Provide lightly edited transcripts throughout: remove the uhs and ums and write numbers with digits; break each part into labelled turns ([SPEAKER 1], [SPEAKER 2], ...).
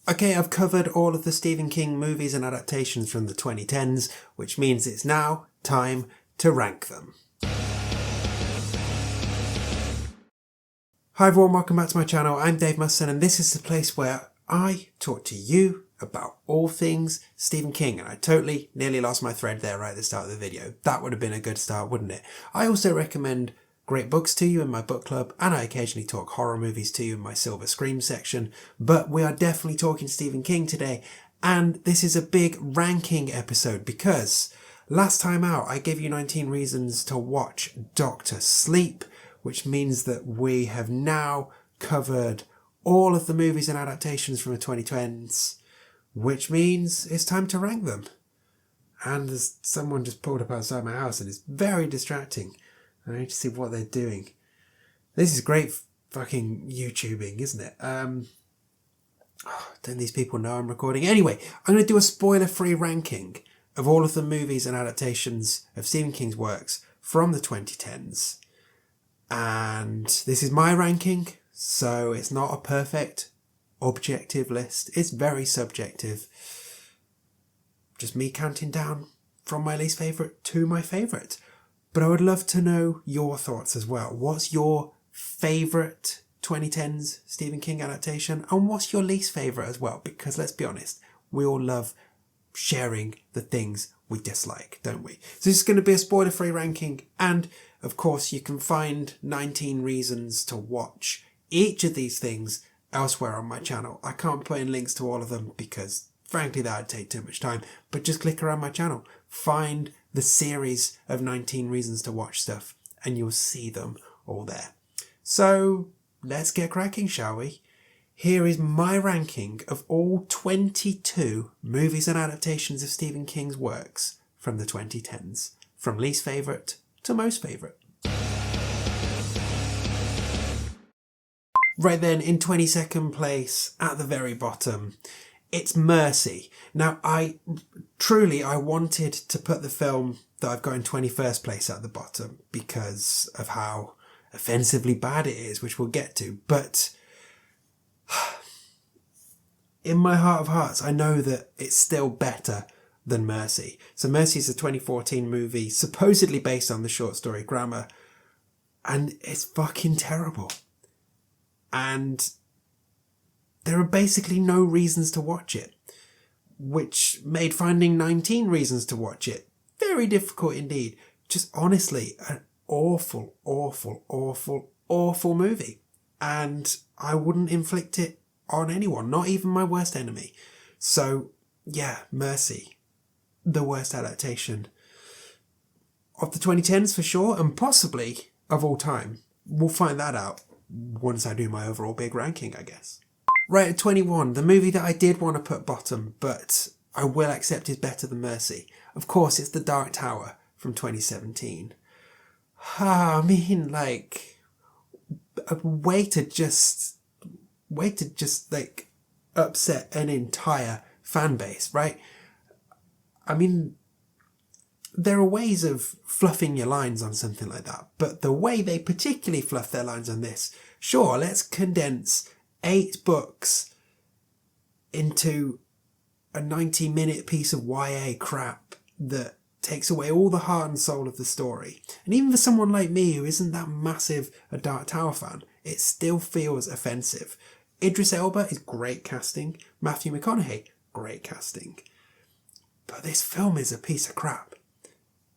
[SPEAKER 1] Okay, I've covered all of the Stephen King movies and adaptations from the 2010s, which means it's now time to rank them. Hi everyone, welcome back to my channel. I'm Dave Musson, and this is the place where I talk to you about all things Stephen King. And I totally nearly lost my thread there right at the start of the video. That would have been a good start, wouldn't it? I also recommend great books to you in my book club, and I occasionally talk horror movies to you in my Silver Scream section, but we are definitely talking Stephen King today, and this is a big ranking episode because last time out I gave you 19 reasons to watch Dr. Sleep, which means that we have now covered all of the movies and adaptations from the 2010s, which means it's time to rank them. And there's someone just pulled up outside my house and it's very distracting. I need to see what they're doing. This is great fucking YouTubing, isn't it? Don't these people know I'm recording? Anyway, I'm going to do a spoiler-free ranking of all of the movies and adaptations of Stephen King's works from the 2010s. And this is my ranking, so it's not a perfect, objective list. It's very subjective. Just me counting down from my least favourite to my favourite. But I would love to know your thoughts as well. What's your favourite 2010s Stephen King adaptation? And what's your least favourite as well? Because let's be honest, we all love sharing the things we dislike, don't we? So this is going to be a spoiler-free ranking. And of course, you can find 19 reasons to watch each of these things elsewhere on my channel. I can't put in links to all of them because frankly that would take too much time. But just click around my channel. Find the series of 19 reasons to watch stuff and you'll see them all there. So let's get cracking, shall we? Here is my ranking of all 22 movies and adaptations of Stephen King's works from the 2010s, from least favourite to most favourite. Right then, in 22nd place, at the very bottom, it's Mercy. Now, I wanted to put the film that I've got in 21st place at the bottom because of how offensively bad it is, which we'll get to. But in my heart of hearts, I know that it's still better than Mercy. So Mercy is a 2014 movie, supposedly based on the short story Grammar, and it's fucking terrible. And there are basically no reasons to watch it, which made finding 19 reasons to watch it very difficult indeed. Just honestly, an awful, awful, awful, awful movie. And I wouldn't inflict it on anyone, not even my worst enemy. So, yeah, Mercy, the worst adaptation of the 2010s for sure, and possibly of all time. We'll find that out once I do my overall big ranking, I guess. Right at 21, the movie that I did want to put bottom, but I will accept is better than Mercy. Of course, it's The Dark Tower from 2017. I mean, like, a way to just like upset an entire fan base, right? I mean, there are ways of fluffing your lines on something like that, but the way they particularly fluff their lines on this, sure, let's condense 8 books into a 90-minute piece of YA crap that takes away all the heart and soul of the story. And even for someone like me who isn't that massive a Dark Tower fan, it still feels offensive. Idris Elba is great casting. Matthew McConaughey, great casting. But this film is a piece of crap.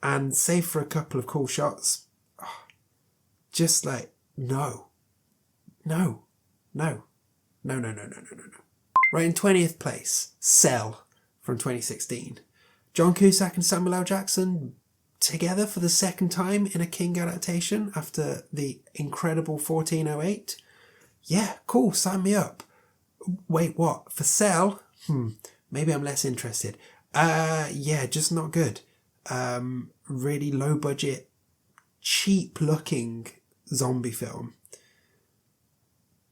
[SPEAKER 1] And save for a couple of cool shots, just like, no. Right in 20th place, Cell from 2016. John Cusack and Samuel L. Jackson together for the second time in a King adaptation after the incredible 1408. Yeah, cool, sign me up. Wait, what? For Cell? Maybe I'm less interested. Yeah, just not good. Really low budget, cheap looking zombie film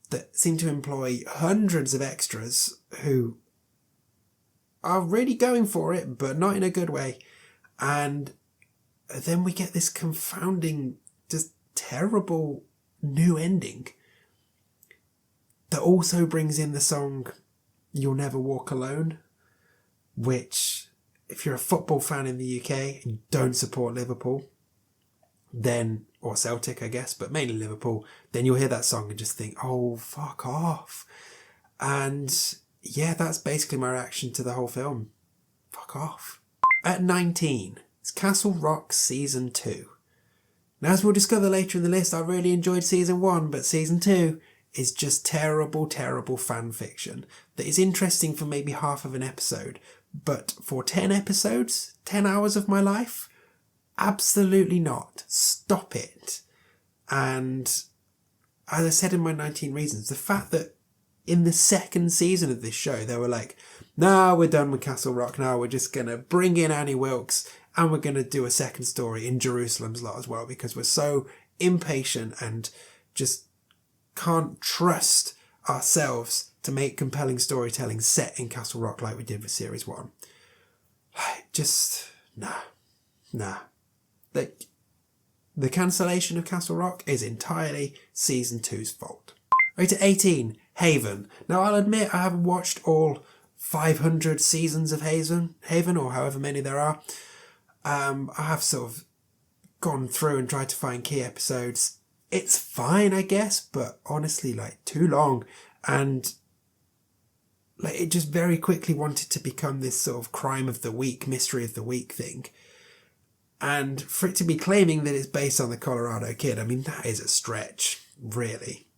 [SPEAKER 1] that seemed to employ hundreds of extras who are really going for it, but not in a good way. And then we get this confounding, just terrible new ending that also brings in the song You'll Never Walk Alone, which, if you're a football fan in the UK and you don't support Liverpool, then, or Celtic, I guess, but mainly Liverpool, then you'll hear that song and just think, oh, fuck off. And yeah, that's basically my reaction to the whole film. Fuck off. At 19, it's Castle Rock Season 2. Now, as we'll discover later in the list, I really enjoyed Season 1, but Season 2 is just terrible, terrible fan fiction that is interesting for maybe half of an episode. But for 10 episodes, 10 hours of my life, absolutely not. Stop it. And as I said in my 19 reasons, the fact that in the second season of this show, they were like, nah, we're done with Castle Rock now. We're just going to bring in Annie Wilkes and we're going to do a second story in Jerusalem's Lot as well, because we're so impatient and just can't trust ourselves to make compelling storytelling set in Castle Rock like we did with Series 1. Just, nah. The cancellation of Castle Rock is entirely Season 2's fault. Right, to 18, Haven. Now, I'll admit I haven't watched all 500 seasons of Haven, or however many there are. I have sort of gone through and tried to find key episodes. It's fine, I guess, but honestly, like, too long. And like, it just very quickly wanted to become this sort of crime of the week, mystery of the week thing. And for it to be claiming that it's based on the Colorado Kid, I mean, that is a stretch, really.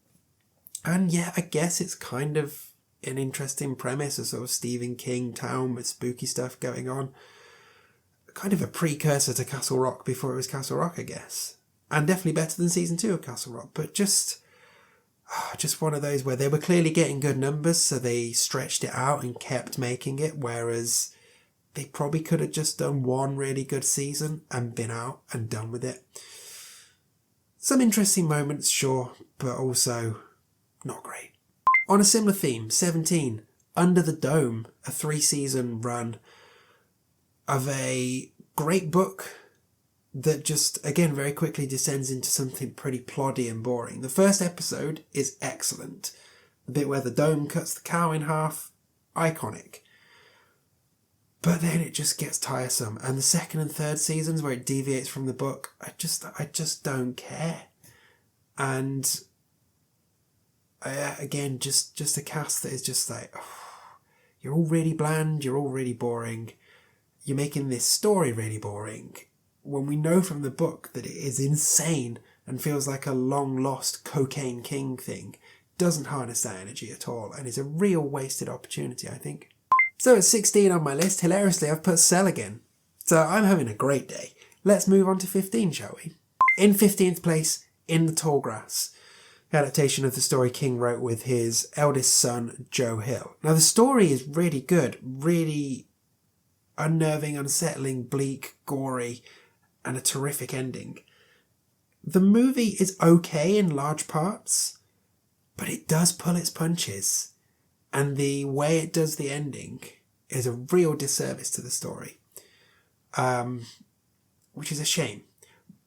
[SPEAKER 1] And yeah, I guess it's kind of an interesting premise, a sort of Stephen King town with spooky stuff going on. Kind of a precursor to Castle Rock before it was Castle Rock, I guess. And definitely better than Season 2 of Castle Rock, but just one of those where they were clearly getting good numbers, so they stretched it out and kept making it, whereas they probably could have just done one really good season and been out and done with it. Some interesting moments, sure, but also not great. On a similar theme, 17, Under the Dome, a 3-season run of a great book that just, again, very quickly descends into something pretty ploddy and boring. The first episode is excellent. The bit where the dome cuts the cow in half, iconic. But then it just gets tiresome. And the second and third seasons where it deviates from the book, I just don't care. And again, just a cast that is just like, oh, you're all really bland, you're all really boring. You're making this story really boring, when we know from the book that it is insane and feels like a long-lost Cocaine King thing. Doesn't harness that energy at all, and is a real wasted opportunity, I think. So at 16 on my list, hilariously, I've put Cell again. So I'm having a great day. Let's move on to 15, shall we? In 15th place, In the Tall Grass, adaptation of the story King wrote with his eldest son, Joe Hill. Now, the story is really good, really unnerving, unsettling, bleak, gory, and a terrific ending. The movie is okay in large parts, but it does pull its punches, and the way it does the ending is a real disservice to the story, which is a shame.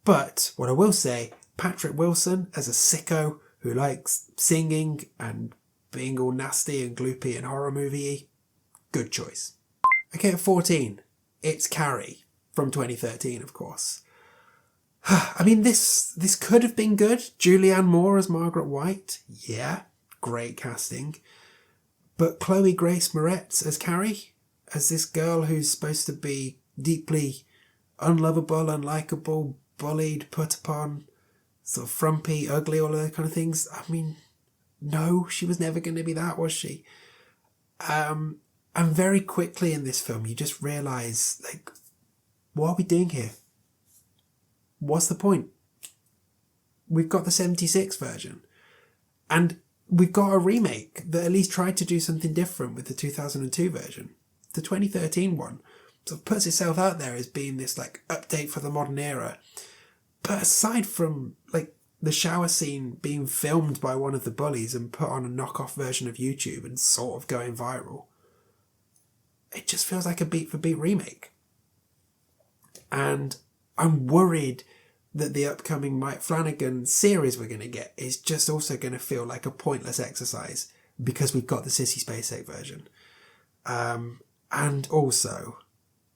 [SPEAKER 1] But what I will say, Patrick Wilson as a sicko who likes singing and being all nasty and gloopy and horror movie-y, good choice. Okay, at 14, it's Carrie, from 2013, of course. I mean, this could have been good. Julianne Moore as Margaret White, yeah, great casting. But Chloe Grace Moretz as Carrie, as this girl who's supposed to be deeply unlovable, unlikable, bullied, put upon, sort of frumpy, ugly, all of those kind of things. I mean, no, she was never going to be that, was she? And very quickly in this film, you just realise, like, what are we doing here? What's the point? We've got the 76 version. And we've got a remake that at least tried to do something different with the 2002 version. The 2013 one sort of puts itself out there as being this, like, update for the modern era. But aside from, like, the shower scene being filmed by one of the bullies and put on a knockoff version of YouTube and sort of going viral, it just feels like a beat-for-beat remake. And I'm worried that the upcoming Mike Flanagan series we're going to get is just also going to feel like a pointless exercise because we've got the Sissy Spacek version. And also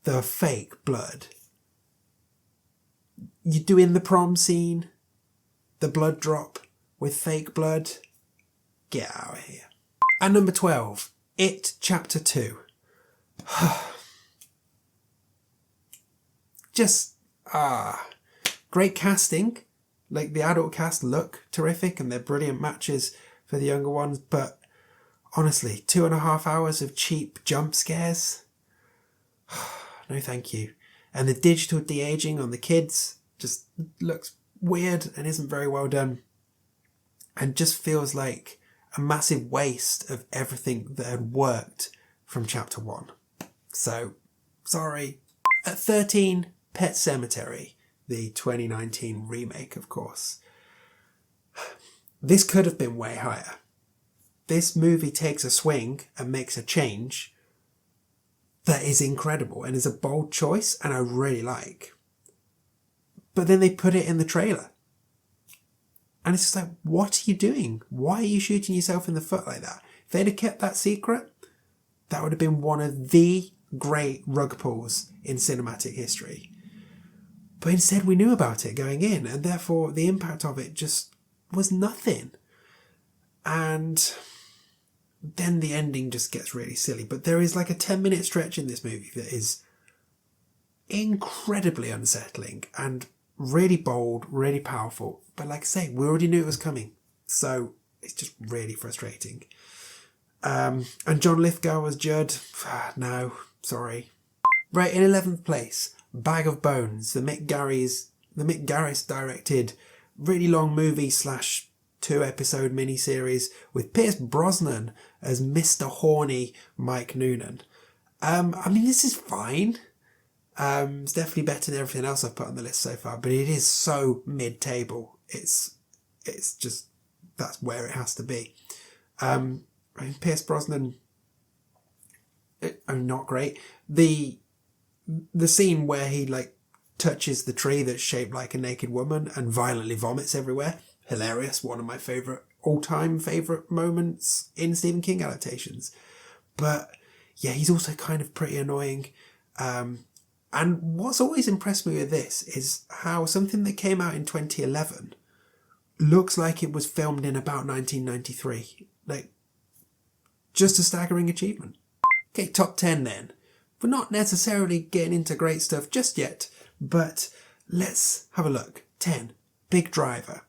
[SPEAKER 1] the fake blood. You doing the prom scene, the blood drop with fake blood? Get out of here. And number 12, It Chapter 2. Just, great casting. Like, the adult cast look terrific and they're brilliant matches for the younger ones, but honestly, 2.5 hours of cheap jump scares? No thank you. And the digital de-aging on the kids just looks weird and isn't very well done. And just feels like a massive waste of everything that had worked from chapter 1. So, sorry. At 13, Pet Sematary, the 2019 remake, of course. This could have been way higher. This movie takes a swing and makes a change that is incredible and is a bold choice and I really like. But then they put it in the trailer. And it's just like, what are you doing? Why are you shooting yourself in the foot like that? If they'd have kept that secret, that would have been one of the great rug pulls in cinematic history. But instead we knew about it going in, and therefore the impact of it just was nothing. And then the ending just gets really silly. But there is like a 10-minute stretch in this movie that is incredibly unsettling and really bold, really powerful. But like I say, we already knew it was coming. So it's just really frustrating. And John Lithgow as Judd, no, sorry. Right, in 11th place, Bag of Bones, the Mick Garris directed really long movie / 2-episode miniseries with Pierce Brosnan as Mr. Horny Mike Noonan. I mean, this is fine. It's definitely better than everything else I've put on the list so far, but it is so mid-table. It's just, that's where it has to be. I mean, Pierce Brosnan, not great. The scene where he like touches the tree that's shaped like a naked woman and violently vomits everywhere, hilarious. One of my all-time favourite moments in Stephen King adaptations. But yeah, he's also kind of pretty annoying. And what's always impressed me with this is how something that came out in 2011 looks like it was filmed in about 1993. Like, just a staggering achievement. Okay, top 10 then. We're not necessarily getting into great stuff just yet, but let's have a look. 10, Big Driver.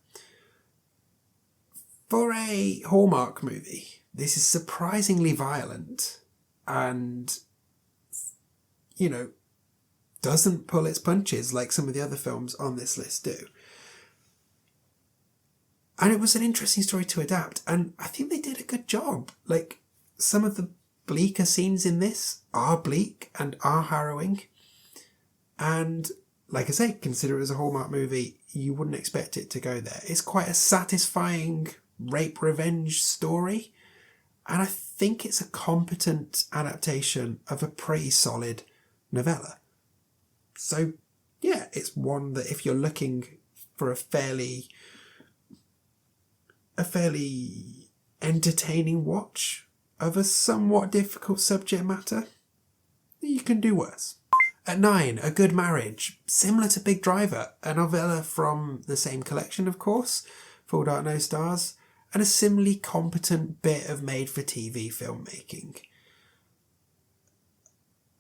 [SPEAKER 1] For a Hallmark movie, this is surprisingly violent and, you know, doesn't pull its punches like some of the other films on this list do. And it was an interesting story to adapt, and I think they did a good job. Like, some of the bleaker scenes in this are bleak and are harrowing. And, like I say, consider it as a Hallmark movie, you wouldn't expect it to go there. It's quite a satisfying rape revenge story, and I think it's a competent adaptation of a pretty solid novella. So, yeah, it's one that if you're looking for a fairly entertaining watch of a somewhat difficult subject matter, you can do worse. At 9, A Good Marriage, similar to Big Driver, a novella from the same collection, of course, Full Dark No Stars, and a similarly competent bit of made-for-TV filmmaking.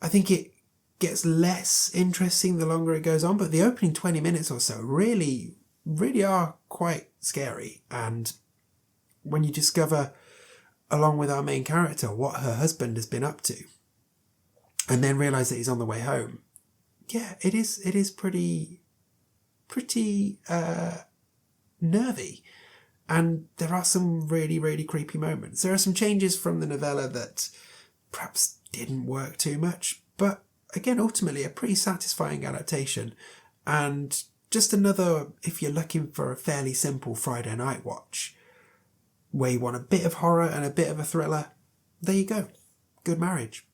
[SPEAKER 1] I think it gets less interesting the longer it goes on, but the opening 20 minutes or so really are quite scary. And when you discover, along with our main character, what her husband has been up to, and then realise that he's on the way home, yeah, it is pretty nervy. And there are some really, really creepy moments. There are some changes from the novella that perhaps didn't work too much, but again, ultimately a pretty satisfying adaptation. And just another, if you're looking for a fairly simple Friday night watch, where you want a bit of horror and a bit of a thriller, there you go. Good Marriage.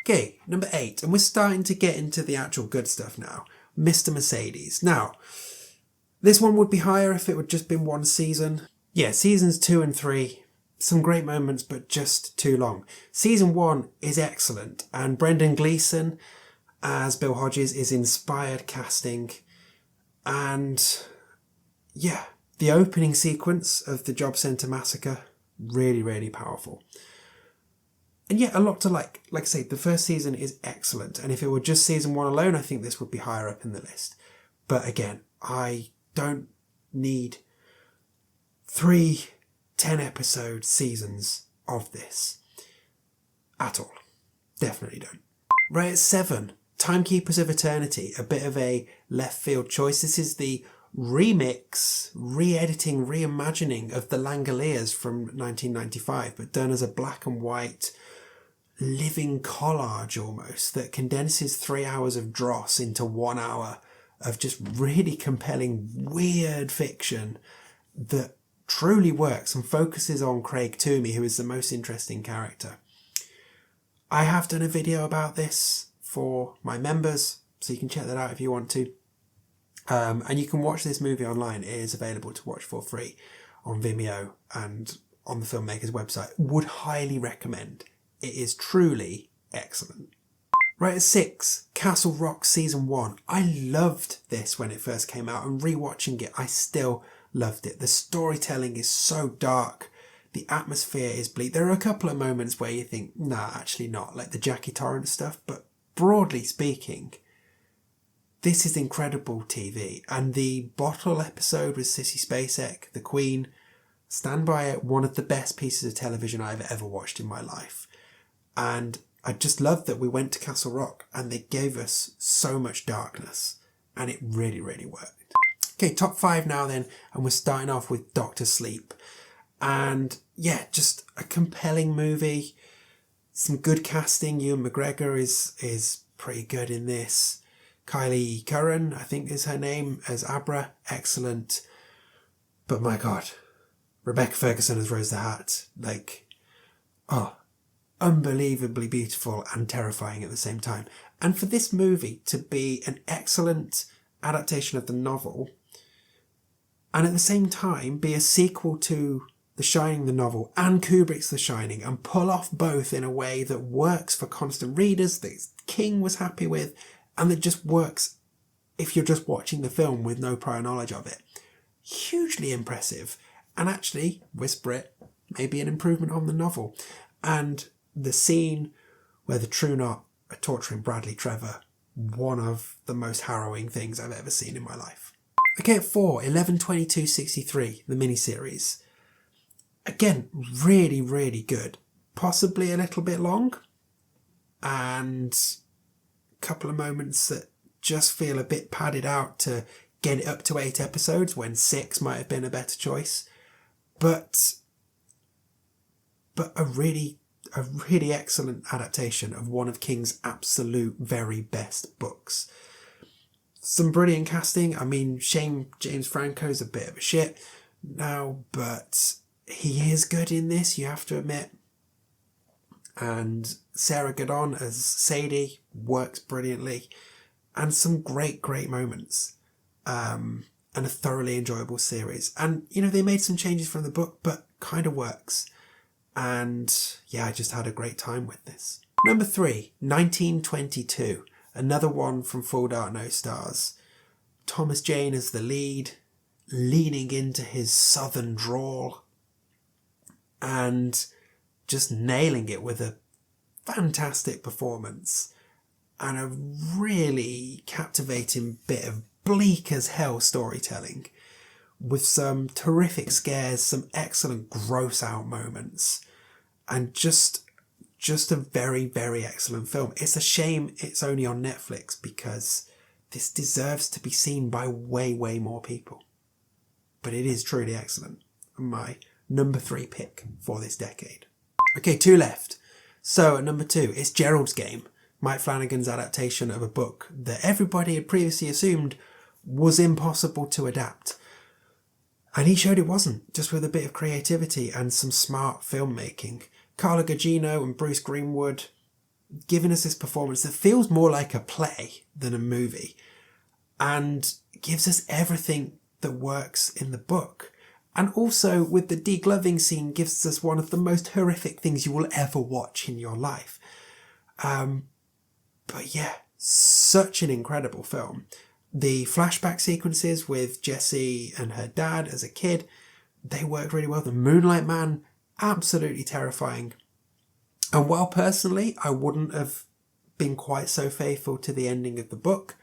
[SPEAKER 1] Okay, number 8, and we're starting to get into the actual good stuff now. Mr. Mercedes. Now, this one would be higher if it would just been one season. Yeah, seasons 2 and 3, some great moments, but just too long. Season 1 is excellent, and Brendan Gleeson as Bill Hodges is inspired casting. And yeah, the opening sequence of the Job Centre Massacre, really, really powerful. And yeah, a lot to like. Like I say, the first season is excellent. And if it were just season 1 alone, I think this would be higher up in the list. But again, I don't need 3 10-episode seasons of this at all. Definitely don't. Right at 7, Timekeepers of Eternity, a bit of a left field choice. This is the remix, re-editing, reimagining of The Langoliers from 1995, but done as a black and white living collage almost that condenses 3 hours of dross into 1 hour of just really compelling, weird fiction that truly works and focuses on Craig Toomey, who is the most interesting character. I have done a video about this for my members, so you can check that out if you want to. And you can watch this movie online. It is available to watch for free on Vimeo and on the filmmaker's website. Would highly recommend. It is truly excellent. Right at 6, Castle Rock Season 1. I loved this when it first came out, and rewatching it, I still loved it. The storytelling is so dark. The atmosphere is bleak. There are a couple of moments where you think, nah, actually not, like the Jackie Torrance stuff, but broadly speaking, this is incredible TV. And the bottle episode with Sissy Spacek, the Queen, stand by it, one of the best pieces of television I've ever watched in my life. And I just love that we went to Castle Rock and they gave us so much darkness, and it really, really worked. Okay, top 5 now then, and we're starting off with Dr. Sleep. And yeah, just a compelling movie. Some good casting. Ewan McGregor is pretty good in this. Kylie Curran, I think is her name, as Abra. Excellent. But my God, Rebecca Ferguson as Rose the Hat. Unbelievably beautiful and terrifying at the same time. And for this movie to be an excellent adaptation of the novel, and at the same time be a sequel to The Shining, the novel, and Kubrick's The Shining, and pull off both in a way that works for constant readers, that King was happy with, and that just works if you're just watching the film with no prior knowledge of it. Hugely impressive. And actually, whisper it, maybe an improvement on the novel. And the scene where the True Knot are torturing Bradley Trevor, one of the most harrowing things I've ever seen in my life. Okay, at 4, 11/22/63, the miniseries. Again, really, really good. Possibly a little bit long, and a couple of moments that just feel a bit padded out to get it up to 8 episodes when 6 might have been a better choice. But a really excellent adaptation of one of King's absolute very best books. Some brilliant casting. I mean, shame James Franco's a bit of a shit now, but he is good in this, you have to admit. And Sarah Gadon as Sadie works brilliantly. And some great moments. And a thoroughly enjoyable series. And, they made some changes from the book, but kind of works. And yeah, I just had a great time with this. Number 3, 1922. Another one from Full Dark No Stars. Thomas Jane as the lead, leaning into his southern drawl and just nailing it with a fantastic performance and a really captivating bit of bleak as hell storytelling with some terrific scares, some excellent gross out moments, and just a very, very excellent film. It's a shame it's only on Netflix because this deserves to be seen by way, way more people. But it is truly excellent. My number 3 pick for this decade. Okay, 2 left. So at number 2, it's Gerald's Game, Mike Flanagan's adaptation of a book that everybody had previously assumed was impossible to adapt. And he showed it wasn't, just with a bit of creativity and some smart filmmaking. Carla Gugino and Bruce Greenwood giving us this performance that feels more like a play than a movie and gives us everything that works in the book. And also with the degloving scene gives us one of the most horrific things you will ever watch in your life. But yeah, such an incredible film. The flashback sequences with Jessie and her dad as a kid, they work really well. The Moonlight Man, absolutely terrifying. And while personally I wouldn't have been quite so faithful to the ending of the book,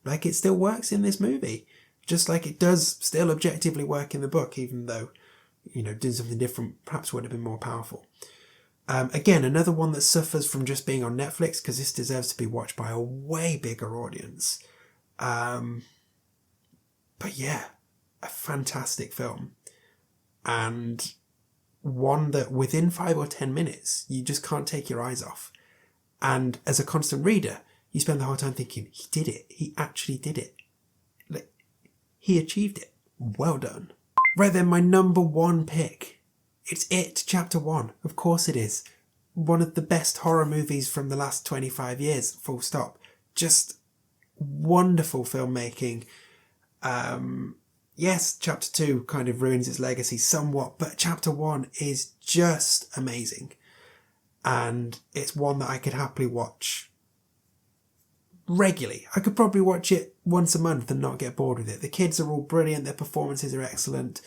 [SPEAKER 1] like, it still works in this movie. Just like it does still objectively work in the book, even though, you know, doing something different perhaps would have been more powerful. Again, another one that suffers from just being on Netflix, because this deserves to be watched by a way bigger audience. But yeah, a fantastic film. And one that within 5 or 10 minutes, you just can't take your eyes off. And as a constant reader, you spend the whole time thinking, he did it. He actually did it. Like, he achieved it. Well done. Right then, my number one pick. It's It, Chapter 1. Of course it is. One of the best horror movies from the last 25 years, full stop. Just wonderful filmmaking. Yes, Chapter 2 kind of ruins its legacy somewhat, but Chapter 1 is just amazing. And it's one that I could happily watch regularly. I could probably watch it once a month and not get bored with it. The kids are all brilliant. Their performances are excellent.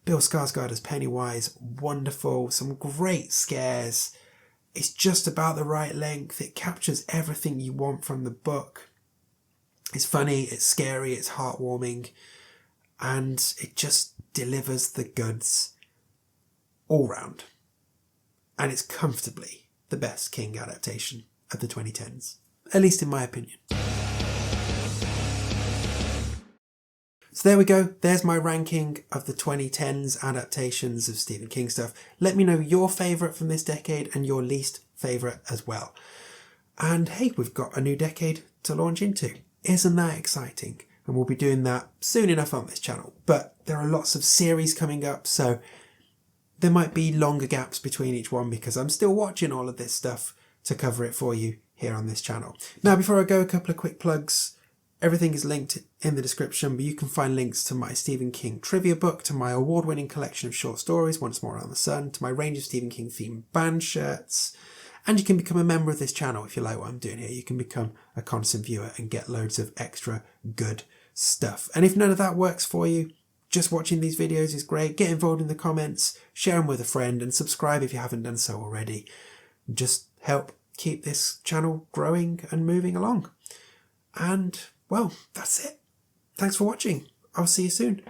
[SPEAKER 1] Bill Skarsgård as Pennywise, wonderful. Some great scares. It's just about the right length. It captures everything you want from the book. It's funny, it's scary, it's heartwarming, and it just delivers the goods all round. And it's comfortably the best King adaptation of the 2010s, at least in my opinion. So there we go, there's my ranking of the 2010s adaptations of Stephen King stuff. Let me know your favourite from this decade and your least favourite as well. And hey, we've got a new decade to launch into. Isn't that exciting? And we'll be doing that soon enough on this channel. But there are lots of series coming up, so there might be longer gaps between each one because I'm still watching all of this stuff to cover it for you here on this channel. Now, before I go, a couple of quick plugs. Everything is linked in the description, but you can find links to my Stephen King trivia book, to my award-winning collection of short stories, Once More Around the Sun, to my range of Stephen King themed band shirts, and you can become a member of this channel if you like what I'm doing here. You can become a constant viewer and get loads of extra good stuff. And if none of that works for you, just watching these videos is great. Get involved in the comments, share them with a friend, and subscribe if you haven't done so already. Just help keep this channel growing and moving along. And well, that's it. Thanks for watching. I'll see you soon.